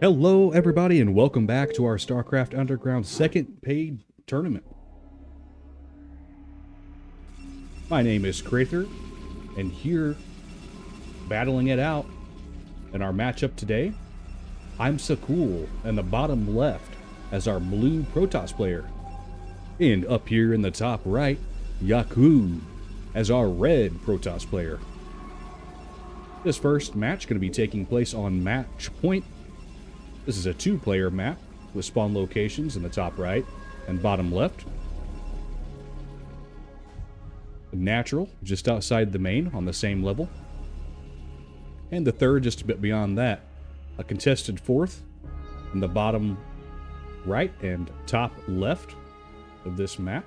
Hello everybody and welcome back to our StarCraft Underground second paid tournament. My name is Crather, and here, battling it out in our matchup today, iamsacul in the bottom left as our blue Protoss player. And up here in the top right, Yaqoob as our red Protoss player. This first match going to be taking place on match point. This is a two-player map with spawn locations in the top right and bottom left. A natural just outside the main on the same level. And the third just a bit beyond that. A contested fourth in the bottom right and top left of this map.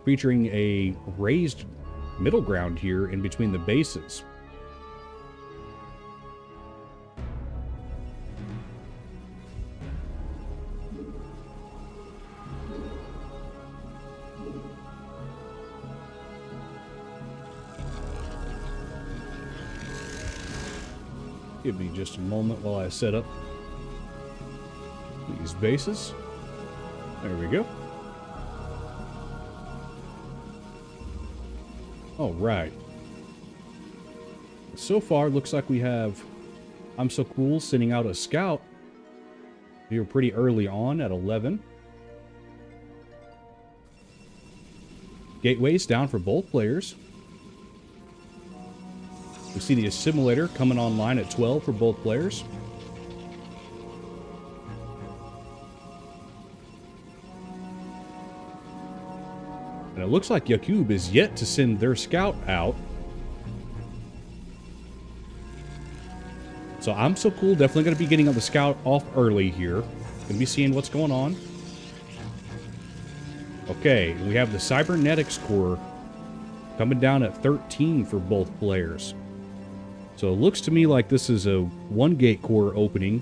Featuring a raised middle ground here in between the bases. Give me just a moment while I set up these bases. There we go. All right. So far, looks like we have iamsacul sending out a scout here pretty early on at 11. Gateways down for both players. We see the assimilator coming online at 12 for both players. And it looks like Yaqoob is yet to send their scout out. So iamsacul definitely going to be getting the scout off early here. Going to be seeing what's going on. Okay, we have the cybernetics core coming down at 13 for both players. So it looks to me like this is a one gate core opening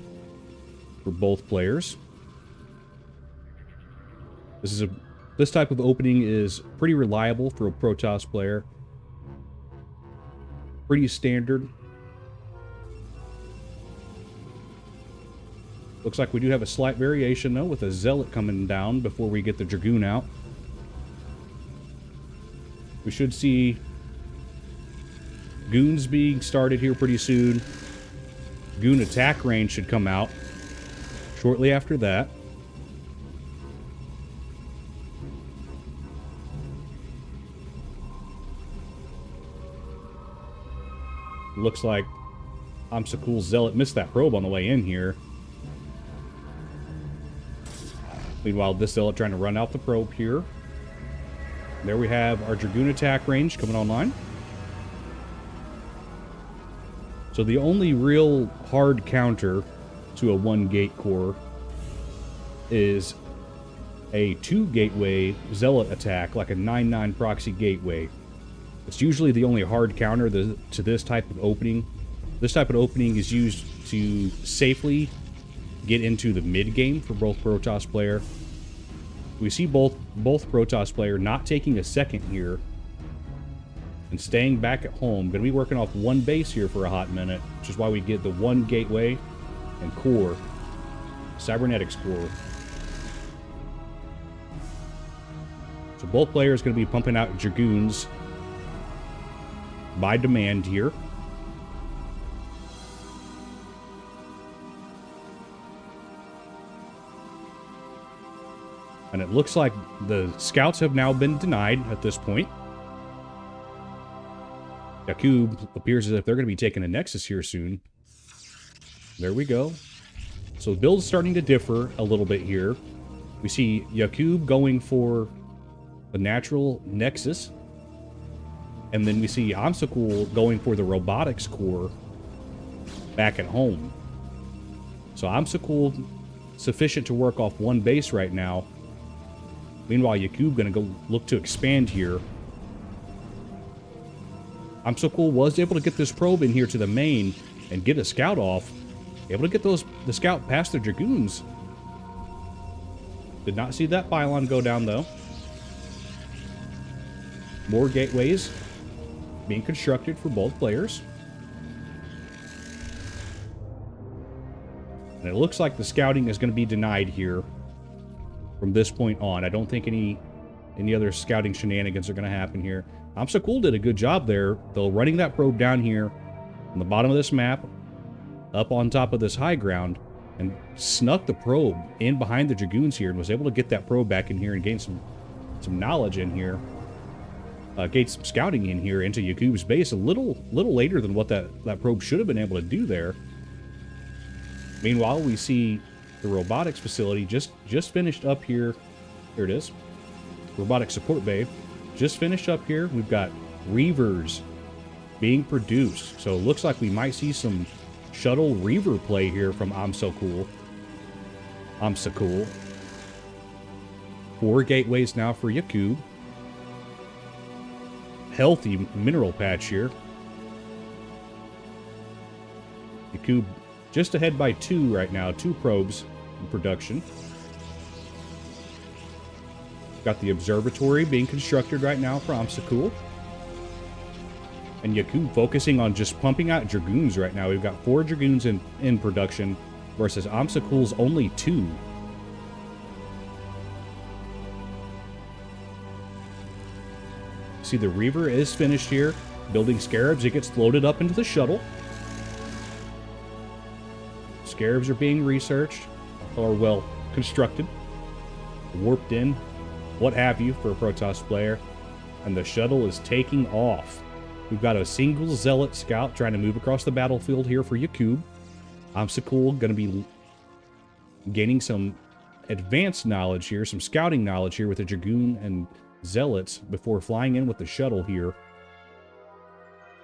for both players. This type of opening is pretty reliable for a Protoss player. Pretty standard. Looks like we do have a slight variation though with a zealot coming down before we get the dragoon out. We should see goons being started here pretty soon. Goon attack range should come out shortly after that. Looks like iamsacul's zealot missed that probe on the way in here. Meanwhile, this zealot trying to run out the probe here. There we have our dragoon attack range coming online. So the only real hard counter to a one gate core is a 2 gateway zealot attack, like a 9/9 proxy gateway. It's usually the only hard counter to this type of opening. This type of opening is used to safely get into the mid game for both Protoss player. We see both Protoss player not taking a second here and staying back at home. Going to be working off one base here for a hot minute, which is why we get the one gateway and core, cybernetics core. So both players going to be pumping out dragoons by demand here. And it looks like the scouts have now been denied at this point. Yaqoob appears as if they're going to be taking a Nexus here soon. There we go. So the build's starting to differ a little bit here. We see Yaqoob going for the natural Nexus. And then we see iamsacul going for the robotics core back at home. So iamsacul sufficient to work off one base right now. Meanwhile, Yaqoob going to go look to expand here. iamsacul was able to get this probe in here to the main and get a scout off. Able to get the scout past the dragoons. Did not see that pylon go down though. More gateways being constructed for both players. And it looks like the scouting is going to be denied here from this point on. I don't think any other scouting shenanigans are going to happen here. iamsacul did a good job there, though, running that probe down here on the bottom of this map, up on top of this high ground, and snuck the probe in behind the Dragoons here and was able to get that probe back in here and gain some knowledge in here. Gain some scouting in here into Yaqoob's base a little later than what that probe should have been able to do there. Meanwhile, we see the robotics facility just finished up here. Here it is. Robotic support bay. Just finished up here. We've got Reavers being produced. So it looks like we might see some shuttle Reaver play here from iamsacul. 4 gateways now for Yaqoob. Healthy mineral patch here. Yaqoob just ahead by 2 right now. 2 probes in production. Got the observatory being constructed right now for iamsacul. And Yaqoob focusing on just pumping out Dragoons right now. We've got 4 Dragoons in production versus iamsacul's only 2. See, the Reaver is finished here. Building Scarabs. It gets loaded up into the shuttle. Scarabs are being researched. Or, well, constructed. Warped in. What have you for a Protoss player. And the shuttle is taking off. We've got a single Zealot scout trying to move across the battlefield here for Yaqoob. iamsacul going to be gaining some advanced knowledge here, some scouting knowledge here with the Dragoon and Zealots before flying in with the shuttle here.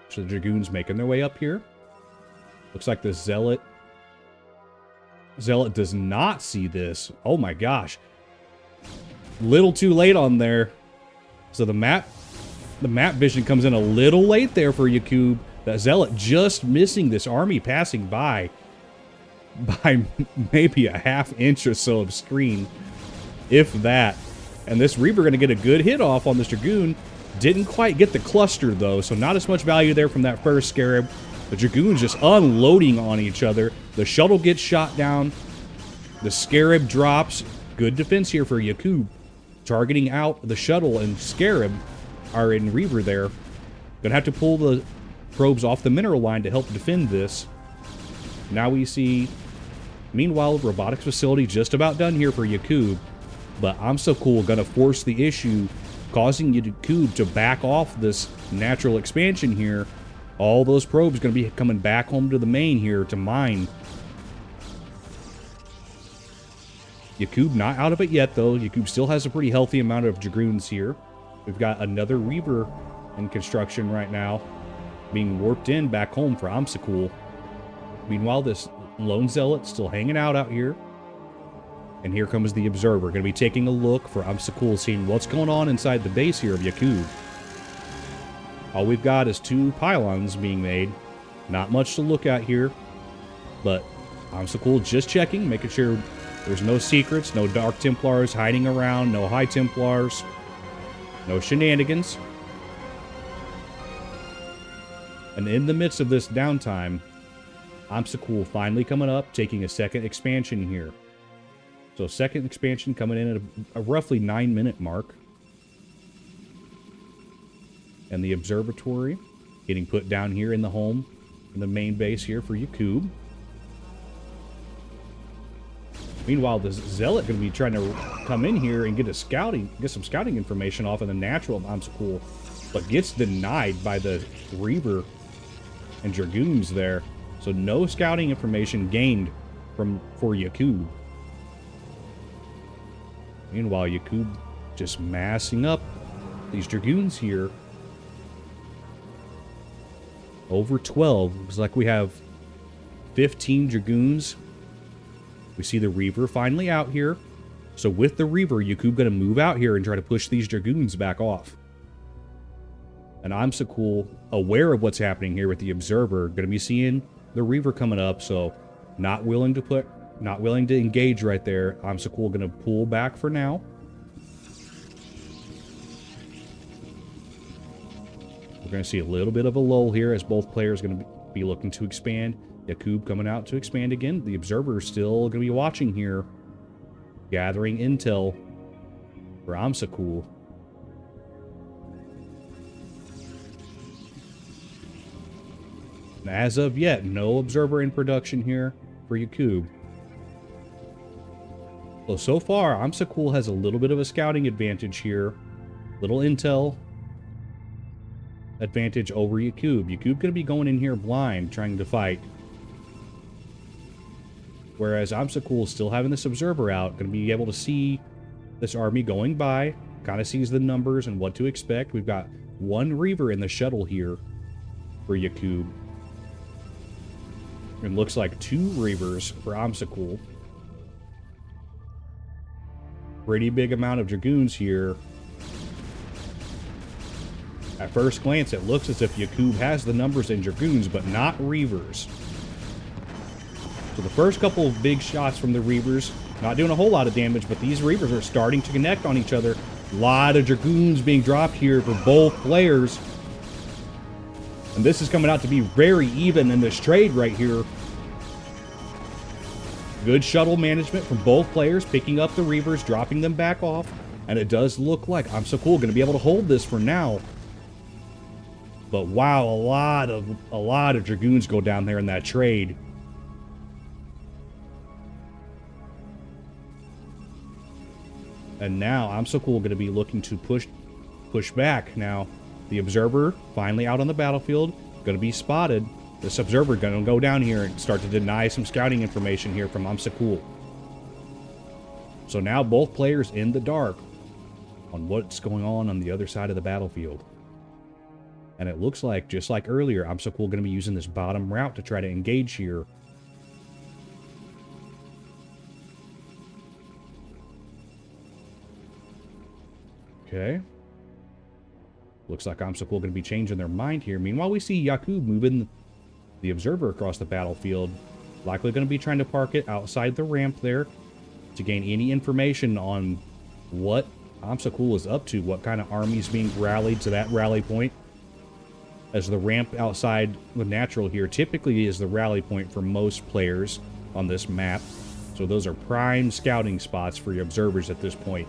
So the Dragoons making their way up here. Looks like the Zealot does not see this. Oh my gosh. Little too late on there. So the map vision comes in a little late there for Yaqoob. That Zealot just missing this army passing by maybe a ½ inch or so of screen, if that. And this Reaver going to get a good hit off on this Dragoon. Didn't quite get the cluster, though, so not as much value there from that first Scarab. The Dragoons just unloading on each other. The shuttle gets shot down. The Scarab drops. Good defense here for Yaqoob. Targeting out the shuttle, and Scarab are in Reaver there. Gonna have to pull the probes off the mineral line to help defend this. Now we see, meanwhile, robotics facility just about done here for Yaqoob. But iamsacul gonna force the issue, causing Yaqoob to back off this natural expansion here. All those probes gonna be coming back home to the main here to mine. Yaqoob not out of it yet, though. Yaqoob still has a pretty healthy amount of Dragoons here. We've got another Reaver in construction right now, being warped in back home for iamsacul. Meanwhile, this lone Zealot still hanging out here. And here comes the Observer. Going to be taking a look for iamsacul, seeing what's going on inside the base here of Yaqoob. All we've got is 2 pylons being made. Not much to look at here. But iamsacul just checking, making sure there's no secrets, no Dark Templars hiding around, no High Templars, no shenanigans. And in the midst of this downtime, iamsacul finally coming up, taking a second expansion here. So second expansion coming in at a roughly 9-minute mark. And the observatory getting put down here in the home, in the main base here for Yaqoob. Meanwhile, the Zealot going to be trying to come in here and get some scouting information off of the natural of iamsacul, but gets denied by the Reaver and Dragoons there. So no scouting information gained for Yaqoob. Meanwhile, Yaqoob just massing up these Dragoons here. Over 12. Looks like we have 15 Dragoons. We see the Reaver finally out here. So with the Reaver, Yaqoob going to move out here and try to push these Dragoons back off. And iamsacul, aware of what's happening here with the Observer, going to be seeing the Reaver coming up. So not willing to engage right there. iamsacul going to pull back for now. We're going to see a little bit of a lull here as both players going to be looking to expand. Yaqoob coming out to expand again. The Observer still going to be watching here. Gathering intel for iamsacul. And as of yet, no Observer in production here for Yaqoob. So far, iamsacul has a little bit of a scouting advantage here. Little intel advantage over Yaqoob. Yaqoob going to be going in here blind, trying to fight. Whereas iamsacul is still having this Observer out, going to be able to see this army going by, kind of sees the numbers and what to expect. We've got one Reaver in the shuttle here for Yaqoob. And looks like 2 Reavers for iamsacul. Pretty big amount of Dragoons here. At first glance, it looks as if Yaqoob has the numbers in Dragoons, but not Reavers. So the first couple of big shots from the Reavers, not doing a whole lot of damage, but these Reavers are starting to connect on each other. A lot of Dragoons being dropped here for both players. And this is coming out to be very even in this trade right here. Good shuttle management from both players, picking up the Reavers, dropping them back off. And it does look like iamsacul going to be able to hold this for now. But wow, a lot of Dragoons go down there in that trade. And now iamsacul going to be looking to push back. Now, the Observer finally out on the battlefield, going to be spotted. This Observer going to go down here and start to deny some scouting information here from iamsacul. So now both players in the dark on what's going on the other side of the battlefield. And it looks like, just like earlier, iamsacul going to be using this bottom route to try to engage here. Okay. Looks like iamsacul going to be changing their mind here. Meanwhile, we see Yaqoob moving the Observer across the battlefield. Likely going to be trying to park it outside the ramp there to gain any information on what iamsacul is up to, what kind of army is being rallied to that rally point. As the ramp outside the natural here typically is the rally point for most players on this map. So those are prime scouting spots for your Observers at this point.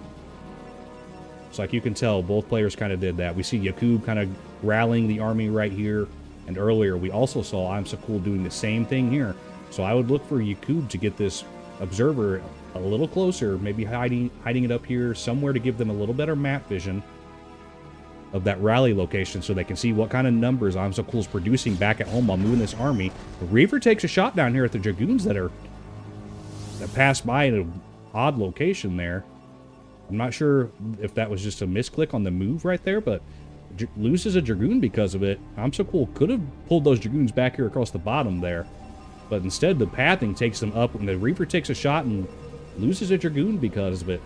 So like you can tell, both players kind of did that. We see Yaqoob kind of rallying the army right here. And earlier, we also saw iamsacul doing the same thing here. So I would look for Yaqoob to get this Observer a little closer, maybe hiding it up here somewhere to give them a little better map vision of that rally location so they can see what kind of numbers iamsacul is producing back at home while moving this army. The Reaver takes a shot down here at the Dragoons that pass by in an odd location there. I'm not sure if that was just a misclick on the move right there, but loses a Dragoon because of it. iamsacul could have pulled those Dragoons back here across the bottom there, but instead the pathing takes them up, and the Reaver takes a shot and loses a Dragoon because of it.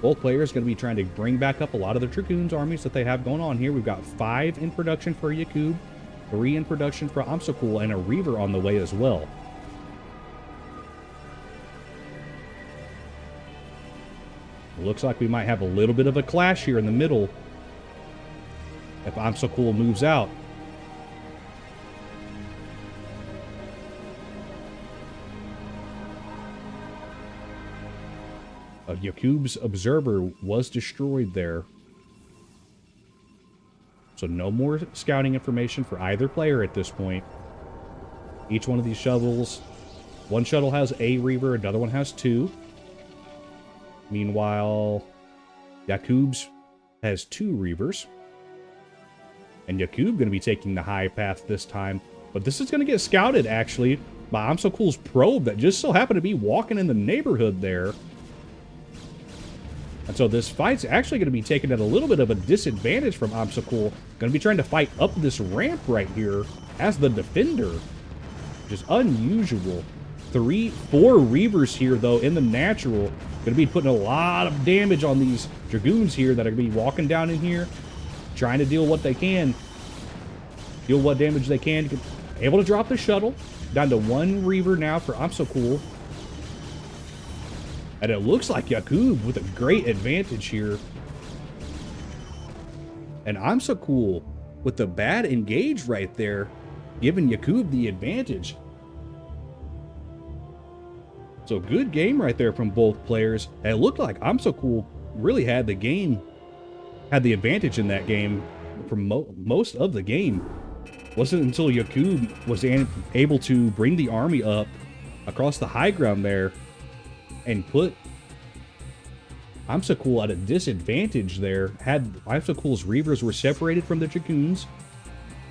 Both players going to be trying to bring back up a lot of the Dragoons armies that they have going on here. We've got 5 in production for Yaqoob, 3 in production for iamsacul, and a Reaver on the way as well. It looks like we might have a little bit of a clash here in the middle if iamsacul moves out. Yaqoob's Observer was destroyed there. So no more scouting information for either player at this point. Each one of these shuttles, one shuttle has a Reaver, another one has 2. Meanwhile, Yaqoob's has 2 Reavers. And Yaqoob going to be taking the high path this time. But this is going to get scouted, actually, by iamsacul's probe that just so happened to be walking in the neighborhood there. And so this fight's actually going to be taken at a little bit of a disadvantage from iamsacul. Going to be trying to fight up this ramp right here as the defender. Which is unusual. 4 Reavers here, though, in the natural. Going to be putting a lot of damage on these Dragoons here that are going to be walking down in here. Trying to deal what they can. Deal what damage they can. Able to drop the shuttle. Down to 1 Reaver now for iamsacul. And it looks like Yaqoob with a great advantage here. And iamsacul with the bad engage right there. giving Yaqoob the advantage. So good game right there from both players. It looked like iamsacul really had the advantage in that game for most of the game. Wasn't until Yaqoob was able to bring the army up across the high ground there and put iamsacul at a disadvantage there. iamsacul's reavers were separated from the dragoons,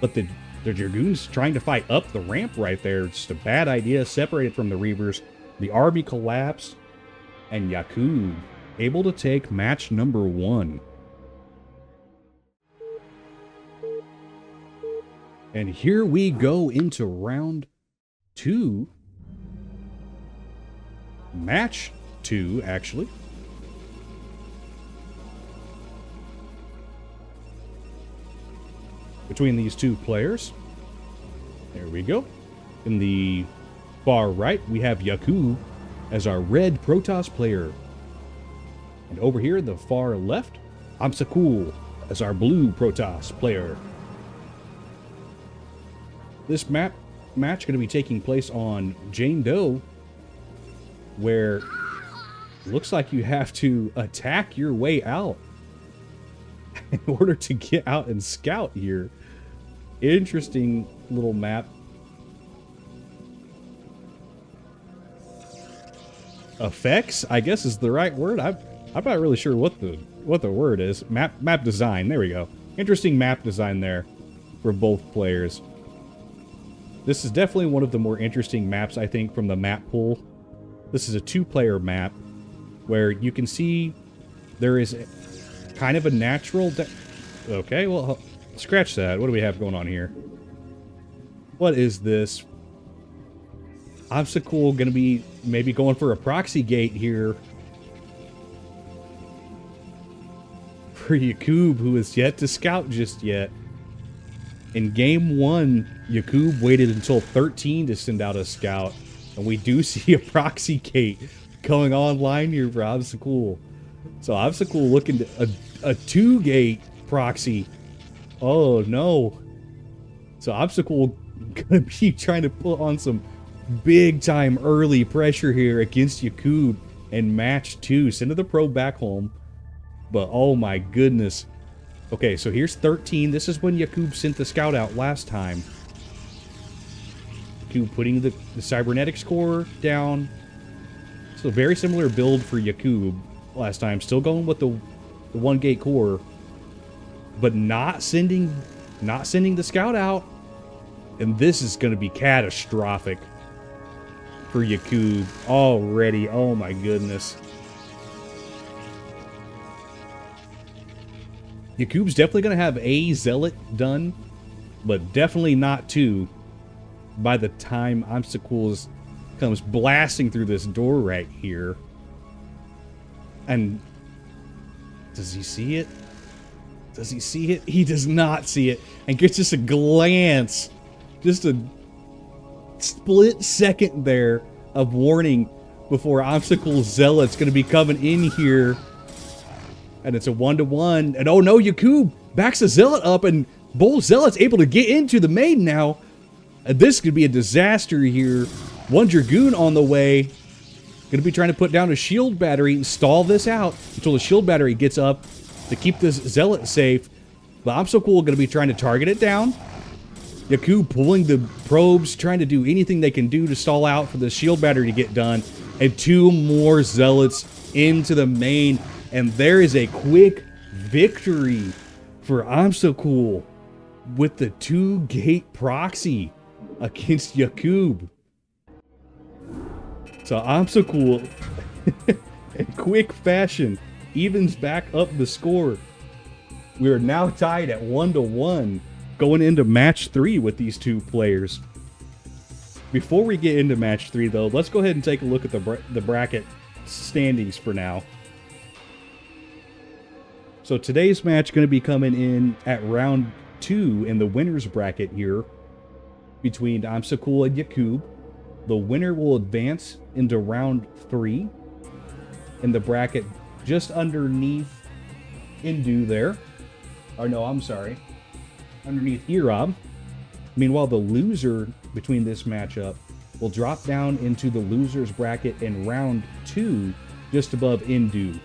but the dragoons trying to fight up the ramp right there, just a bad idea, separated from the reavers. The army collapsed, and Yaqoob able to take match number 1. And here we go into round 2. Match 2, actually. Between these two players. There we go. In the far right, we have Yaqoob as our red Protoss player. And over here, the far left, iamsacul as our blue Protoss player. This match going to be taking place on Jane Doe, where it looks like you have to attack your way out in order to get out and scout here. Interesting little map. Effects, I guess, is the right word. I'm not really sure what the word is. Map design. There we go. Interesting map design there for both players. This is definitely one of the more interesting maps, I think, from the map pool. This is a 2-player map where you can see there is kind of a natural... Okay, well, scratch that. What do we have going on here? What is this? iamsacul going to be maybe going for a proxy gate here for Yaqoob, who is yet to scout just yet. In game 1, Yaqoob waited until 13 to send out a scout, and we do see a proxy gate going online here for iamsacul. So iamsacul looking to a 2-gate proxy. Oh no! So iamsacul gonna be trying to put on some big time early pressure here against Yaqoob in match 2. Send the probe back home. But oh my goodness. Okay, so here's 13. This is when Yaqoob sent the scout out last time. Yaqoob putting the cybernetics core down. So very similar build for Yaqoob last time. Still going with the 1-gate core. But not sending the scout out. And this is going to be catastrophic for Yaqoob already. Oh my goodness. Yaquob's definitely going to have a zealot done, but definitely not 2 by the time iamsacul comes blasting through this door right here. And does he see it? Does he see it? He does not see it, and gets just a glance, just a split second there of warning before iamsacul's zealot's going to be coming in here. And it's a 1-to-1. And oh no, Yaqoob backs the zealot up, and both zealots able to get into the main now. And this could be a disaster here. 1 dragoon on the way. Going to be trying to put down a shield battery and stall this out until the shield battery gets up to keep this zealot safe. But iamsacul going to be trying to target it down. Yaqoob pulling the probes, trying to do anything they can do to stall out for the shield battery to get done. And 2 more zealots into the main. And there is a quick victory for iamsacul with the 2-gate proxy against Yaqoob. So iamsacul, in quick fashion, evens back up the score. We are now tied at 1-to-1 going into match 3 with these 2 players. Before we get into match 3, though, let's go ahead and take a look at the bracket standings for now. So today's match going to be coming in at round 2 in the winner's bracket here between iamsacul and Yaqoob. The winner will advance into round 3 in the bracket just underneath Indu there. Or no, I'm sorry. Underneath Erob. Meanwhile, the loser between this matchup will drop down into the loser's bracket in round 2, just above Indu.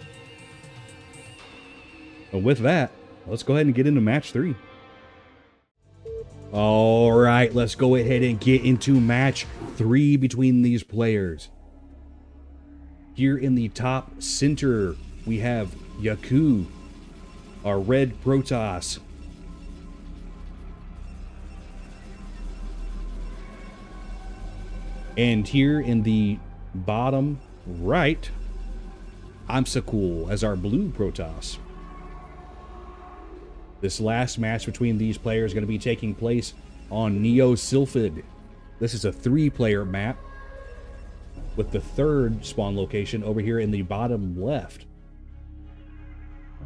And with that, let's go ahead and get into match 3. All right, let's go ahead and get into match 3 between these players. Here in the top center, we have Yaqoob, our red Protoss. And here in the bottom right, iamsacul as our blue Protoss. This last match between these players is going to be taking place on Neo Sylphid. This is a 3-player map, with the 3rd spawn location over here in the bottom left.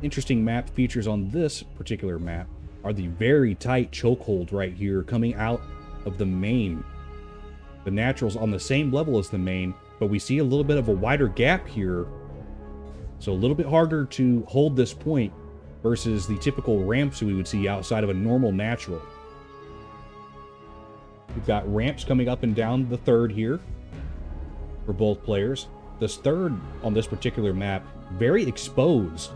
Interesting map features on this particular map are the very tight chokehold right here coming out of the main. The natural's on the same level as the main, but we see a little bit of a wider gap here, so a little bit harder to hold this point versus the typical ramps we would see outside of a normal natural. We've got ramps coming up and down the 3rd here for both players. This 3rd on this particular map, very exposed.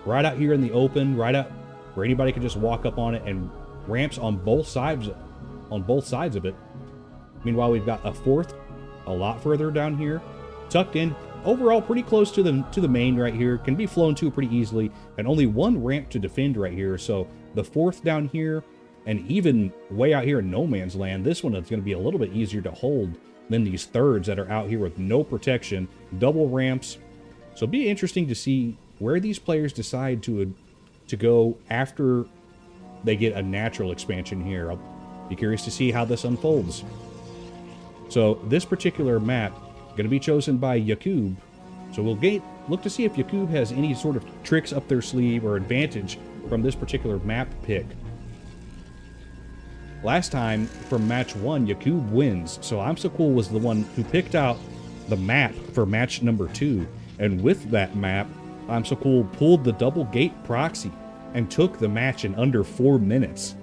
Right out here in the open, right out where anybody can just walk up on it, and ramps on both sides of it. Meanwhile, we've got a 4th a lot further down here, tucked in, overall pretty close to the main right here, can be flown to pretty easily, and only 1 ramp to defend right here. So the 4th down here, and even way out here in no man's land, this one is going to be a little bit easier to hold than these 3rds that are out here with no protection, double ramps. So it'll be interesting to see where these players decide to go after they get a natural expansion here. I'll be curious to see how this unfolds. So this particular map going to be chosen by Yaqoob. So we'll look to see if Yaqoob has any sort of tricks up their sleeve or advantage from this particular map pick. Last time, from match 1, Yaqoob wins, so iamsacul was the one who picked out the map for match number 2. And with that map, iamsacul pulled the double gate proxy and took the match in under 4 minutes.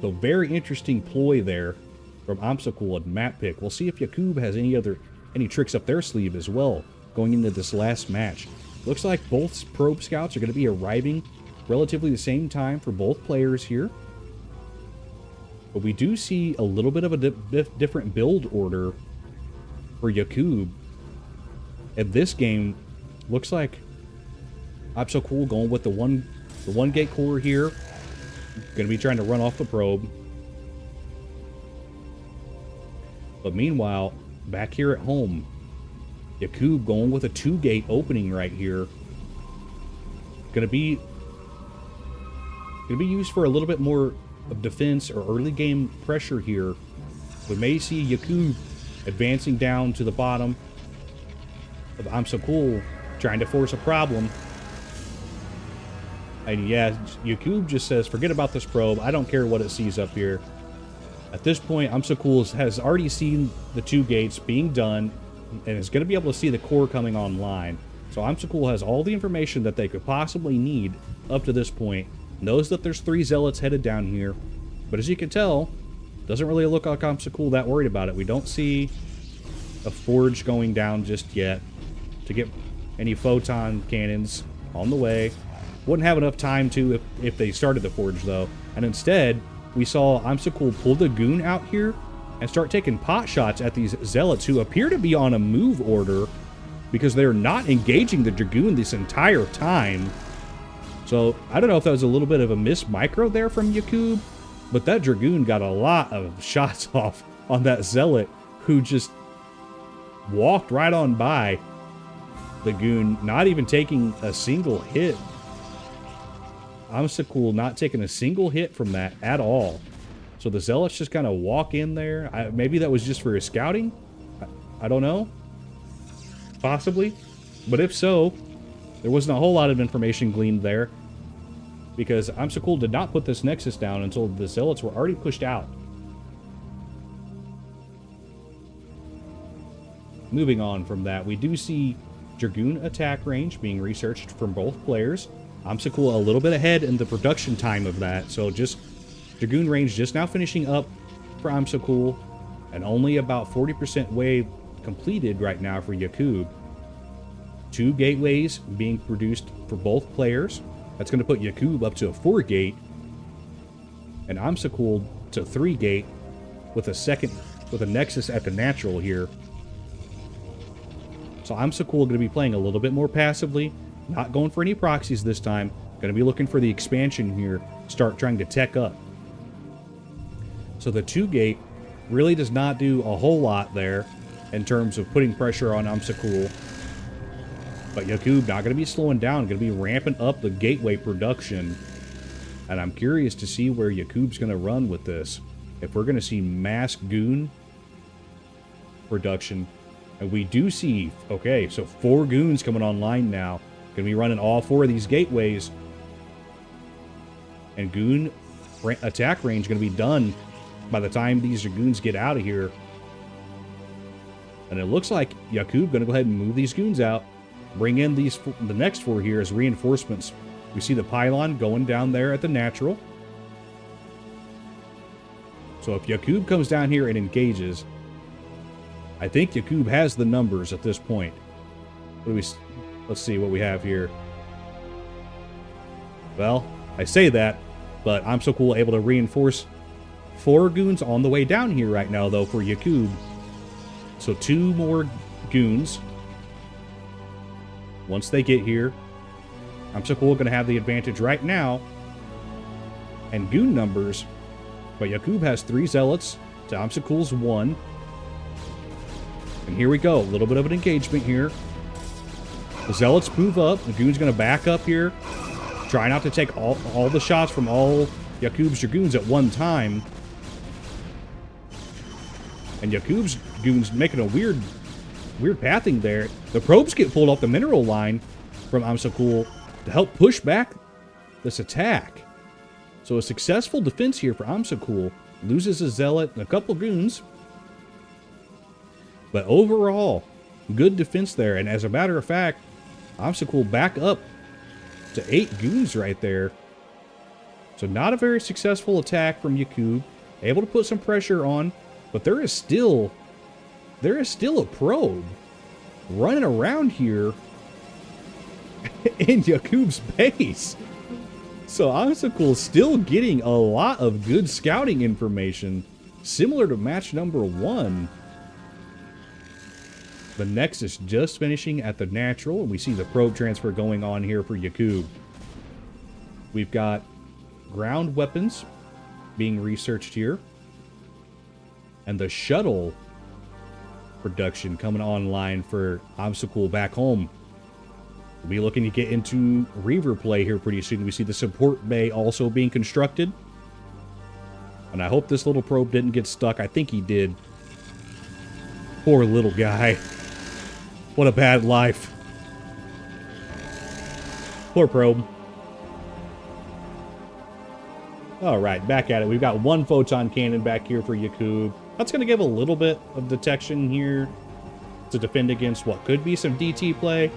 So very interesting ploy there from iamsacul and map pick. We'll see if Yaqoob has any tricks up their sleeve as well going into this last match. Looks like both probe scouts are going to be arriving relatively the same time for both players here. But we do see a little bit of a different build order for Yaqoob. And this game looks like iamsacul going with the one gate core here. Going to be trying to run off the probe. But meanwhile, back here at home, Yaqoob going with a 2-gate opening right here. Going to be used for a little bit more of defense or early game pressure here. We may see Yaqoob advancing down to the bottom of iamsacul, trying to force a problem. And yeah, Yaqoob just says, forget about this probe. I don't care what it sees up here. At this point, iamsacul has already seen the 2 gates being done and is going to be able to see the core coming online. So iamsacul has all the information that they could possibly need up to this point. Knows that there's 3 zealots headed down here. But as you can tell, doesn't really look like iamsacul that worried about it. We don't see a forge going down just yet to get any photon cannons on the way. Wouldn't have enough time to if they started the forge, though. And instead, we saw iamsacul pull the goon out here and start taking pot shots at these zealots who appear to be on a move order because they're not engaging the dragoon this entire time. So I don't know if that was a little bit of a miss micro there from Yaqoob, but that dragoon got a lot of shots off on that zealot who just walked right on by the goon, not even taking a single hit. iamsacul not taking a single hit from that at all. So the zealots just kind of walk in there. Maybe that was just for his scouting. I don't know. Possibly. But if so, there wasn't a whole lot of information gleaned there, because iamsacul did not put this nexus down until the zealots were already pushed out. Moving on from that, we do see dragoon attack range being researched from both players. iamsacul a little bit ahead in the production time of that, so just Dragoon range just now finishing up for iamsacul, and only about 40% way completed right now for Yaqoob. 2 gateways being produced for both players. That's going to put Yaqoob up to a 4 gate, and iamsacul to 3 gate with a nexus at the natural here. So iamsacul going to be playing a little bit more passively, not going for any proxies this time. Going to be looking for the expansion here, start trying to tech up. So the 2 gate really does not do a whole lot there in terms of putting pressure on iamsacul. But Yaqoob not going to be slowing down, going to be ramping up the gateway production. And I'm curious to see where Yaquob's going to run with this. If we're going to see mass goon production. And we do see, okay, so 4 goons coming online now. Going to be running all 4 of these gateways. And goon attack range going to be done by the time these goons get out of here. And it looks like Yaqoob going to go ahead and move these goons out. Bring in the next 4 here as reinforcements. We see the pylon going down there at the natural. So if Yaqoob comes down here and engages, I think Yaqoob has the numbers at this point. Let's see what we have here. Well, I say that, but iamsacul able to reinforce 4 goons on the way down here right now, though, for Yaqoob. So 2 more goons. Once they get here, iamsacul going to have the advantage right now. And goon numbers, but Yaqoob has 3 zealots to iamsacul's 1. And here we go, a little bit of an engagement here. The zealots move up, the goon's going to back up here. Try not to take all the shots from all Yaqoob's dragoons at one time. And Yaqoob's goons making a weird pathing there. The probes get pulled off the mineral line from iamsacul to help push back this attack. So a successful defense here for iamsacul. Loses a zealot and a couple goons. But overall, good defense there. And as a matter of fact, iamsacul back up to 8 goons right there. So not a very successful attack from Yaqoob. Able to put some pressure on, but there is still a probe running around here in Yaqoob's base. So iamsacul still getting a lot of good scouting information, similar to match number 1. The Nexus just finishing at the natural, and we see the probe transfer going on here for Yaqoob. We've got ground weapons being researched here. And the shuttle production coming online for iamsacul back home. We'll be looking to get into Reaver play here pretty soon. We see the support bay also being constructed. And I hope this little probe didn't get stuck. I think he did. Poor little guy. What a bad life. Poor probe. Alright, back at it. We've got 1 photon cannon back here for Yaqoob. That's going to give a little bit of detection here to defend against what could be some DT play.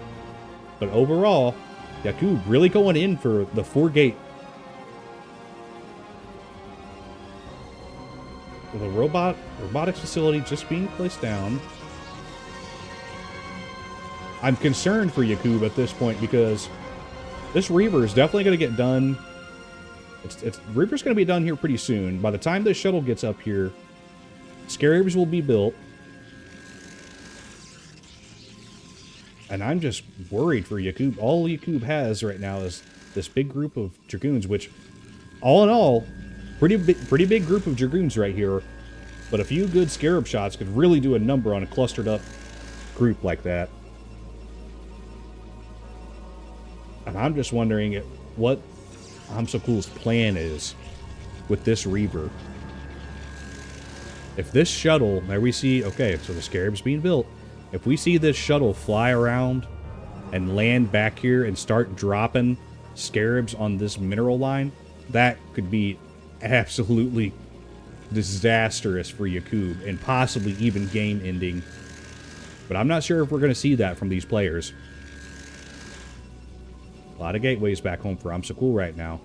But overall, Yaqoob really going in for the 4-gate. With a robotics facility just being placed down. I'm concerned for Yaqoob at this point because this Reaver is definitely going to get done. Reaver's going to be done here pretty soon. By the time this shuttle gets up here, Scarabs will be built. And I'm just worried for Yaqoob. All Yaqoob has right now is this big group of Dragoons, which, all in all, pretty big group of Dragoons right here. But a few good Scarab shots could really do a number on a clustered up group like that. And I'm just wondering what iamsacul's plan is with this Reaver. If this shuttle, there we see, okay, so the Scarab's being built. If we see this shuttle fly around and land back here and start dropping Scarabs on this mineral line, that could be absolutely disastrous for Yaqoob and possibly even game ending. But I'm not sure if we're going to see that from these players. A lot of gateways back home for iamsacul right now.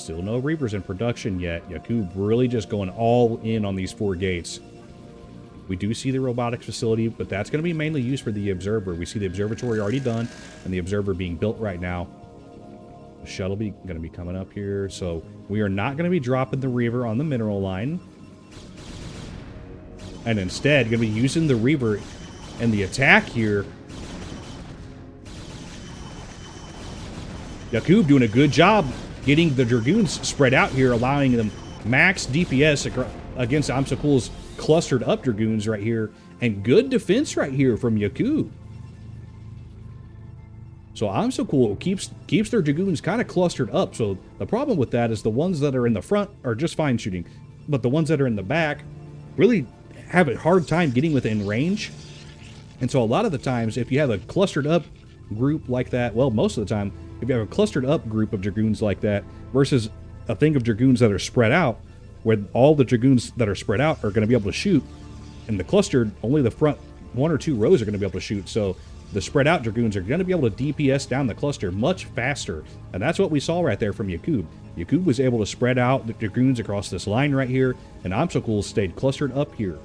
Still no Reapers in production yet. Yaqoob really just going all in on these 4 gates. We do see the robotics facility, but that's going to be mainly used for the observer. We see the observatory already done, and the observer being built right now. The shuttle going to be coming up here, so we are not going to be dropping the Reaver on the mineral line. And instead, going to be using the Reaver and the attack here. Yaqoob doing a good job getting the Dragoons spread out here, allowing them max DPS against iamsacul's clustered up Dragoons right here. And good defense right here from Yaqoob. So iamsacul keeps their Dragoons kind of clustered up. So the problem with that is the ones that are in the front are just fine shooting. But the ones that are in the back really have a hard time getting within range. And so a lot of the times, if you have a clustered up group like that, well, most of the time, if you have a clustered up group of Dragoons like that versus a thing of Dragoons that are spread out, where all the Dragoons that are spread out are going to be able to shoot, and the clustered, only the front 1 or 2 rows are going to be able to shoot. So the spread out Dragoons are going to be able to DPS down the cluster much faster. And that's what we saw right there from Yaqoob. Yaqoob was able to spread out the Dragoons across this line right here, and iamsacul stayed clustered up here.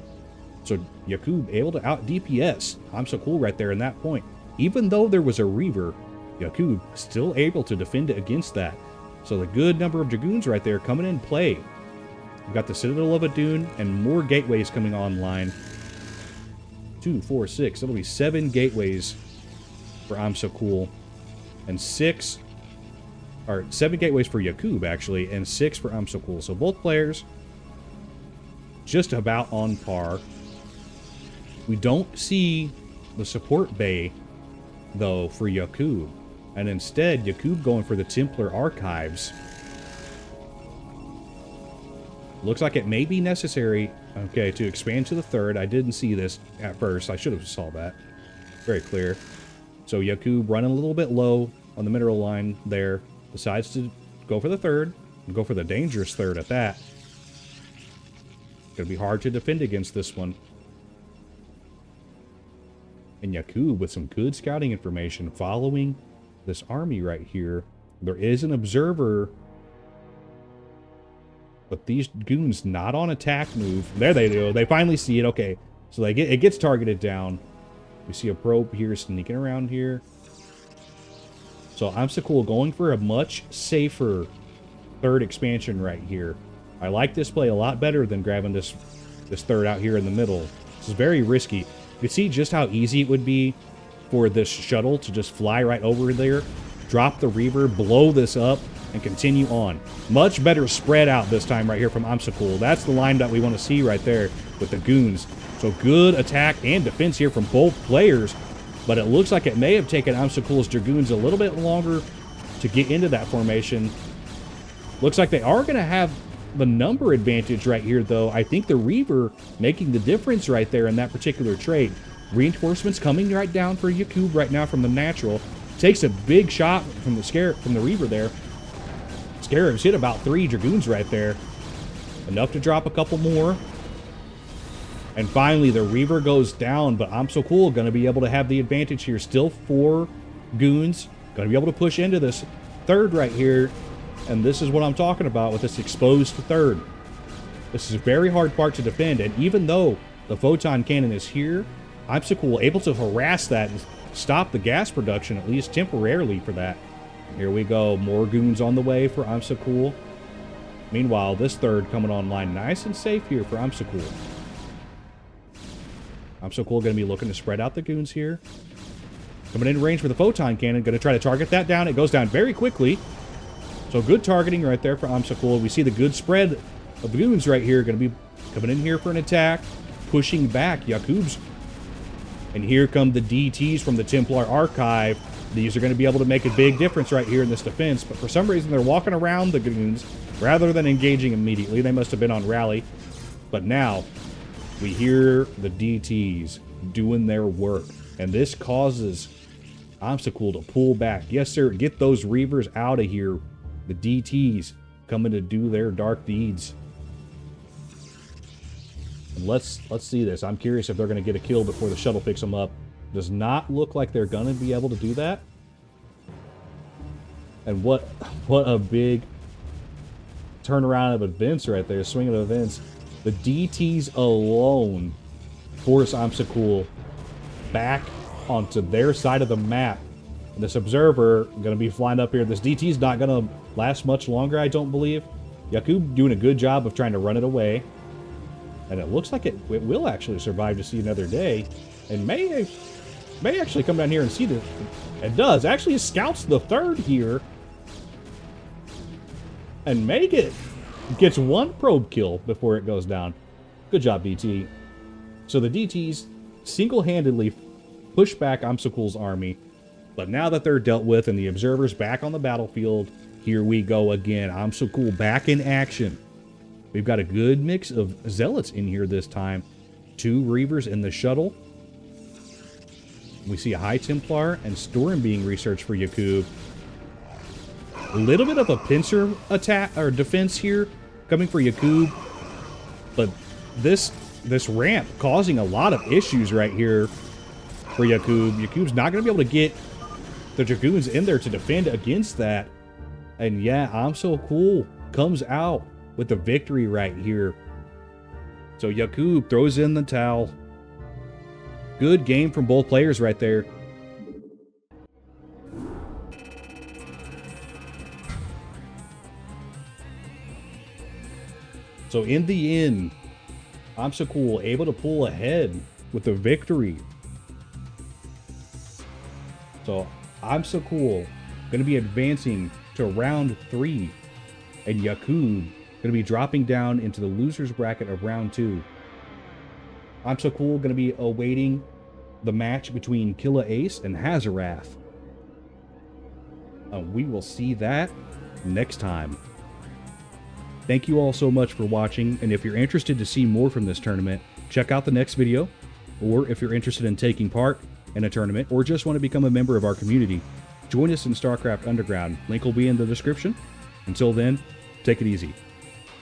So Yaqoob able to out DPS iamsacul right there in that point. Even though there was a Reaver, Yaqoob still able to defend it against that. So the good number of Dragoons right there coming in play. We've got the Citadel of Adun and more gateways coming online. 2, 4, 6. That'll be 7 gateways for iamsacul. And 7 gateways for Yaqoob, actually, and 6 for iamsacul. So both players just about on par. We don't see the support bay, though, for Yaqoob. And instead, Yaqoob going for the Templar Archives. Looks like it may be necessary, okay, to expand to the 3rd. I didn't see this at first. I should have saw that. Very clear. So Yaqoob running a little bit low on the mineral line there. Decides to go for the 3rd. And go for the dangerous 3rd at that. Going to be hard to defend against this one. And Yaqoob with some good scouting information following this army right here. There is an observer, but these goons not on attack move. There they go. They finally see it. Okay, so it gets targeted down. We see a probe here sneaking around here. So iamsacul going for a much safer 3rd expansion right here. I like this play a lot better than grabbing this 3rd out here in the middle. This is very risky. You can see just how easy it would be for this shuttle to just fly right over there, drop the Reaver, blow this up, and continue on. Much better spread out this time right here from iamsacul. That's the line that we want to see right there with the goons. So good attack and defense here from both players, but it looks like it may have taken iamsacul's Dragoons a little bit longer to get into that formation. Looks like they are going to have the number advantage right here, though. I think the Reaver making the difference right there in that particular trade. Reinforcements coming right down for Yaqoob right now from the natural. Takes a big shot from the Reaver there. Scarabs hit about 3 Dragoons right there. Enough to drop a couple more. And finally, the Reaver goes down, but iamsacul going to be able to have the advantage here. Still 4 goons. Going to be able to push into this 3rd right here. And this is what I'm talking about with this exposed 3rd. This is a very hard part to defend. And even though the photon cannon is here, iamsacul able to harass that and stop the gas production, at least temporarily for that. Here we go. More goons on the way for iamsacul. Meanwhile, this 3rd coming online nice and safe here for iamsacul. iamsacul going to be looking to spread out the goons here. Coming in range for the photon cannon. Going to try to target that down. It goes down very quickly. So good targeting right there for iamsacul. We see the good spread of goons right here. Going to be coming in here for an attack. Pushing back Yaqoob's. And here come the DTs from the Templar Archive. These are going to be able to make a big difference right here in this defense. But for some reason, they're walking around the goons rather than engaging immediately. They must have been on rally. But now, we hear the DTs doing their work. And this causes iamsacul to pull back. Yes, sir. Get those Reavers out of here. The DTs coming to do their dark deeds. And let's see this. I'm curious if they're going to get a kill before the shuttle picks them up. Does not look like they're going to be able to do that. And what a big turnaround of events right there, swing of events. The DTs alone force iamsacul back onto their side of the map. And this observer going to be flying up here. This DT's not going to last much longer, I don't believe. Yaqoob doing a good job of trying to run it away. And it looks like it will actually survive to see another day. And may actually come down here and see this. It does. Actually, it scouts the third here. And May gets one probe kill before it goes down. Good job, DT. So the DTs single-handedly push back iamsacul's army. But now that they're dealt with and the observer's back on the battlefield, here we go again. iamsacul back in action. We've got a good mix of zealots in here this time. 2 reavers in the shuttle. We see a High Templar and Storm being researched for Yaqoob. A little bit of a pincer attack or defense here coming for Yaqoob. But this ramp causing a lot of issues right here for Yaqoob. Yaqoob's not going to be able to get the Dragoons in there to defend against that. And yeah, iamsacul comes out with the victory right here. So Yaqoob throws in the towel. Good game from both players right there. So in the end, iamsacul able to pull ahead with the victory. So iamsacul going to be advancing to round 3. And Yaqoob going to be dropping down into the loser's bracket of round 2. iamsacul going to be awaiting the match between Killa Ace and Hazarath. We will see that next time. Thank you all so much for watching, and if you're interested to see more from this tournament, check out the next video, or if you're interested in taking part in a tournament, or just want to become a member of our community, join us in StarCraft Underground. Link will be in the description. Until then, take it easy.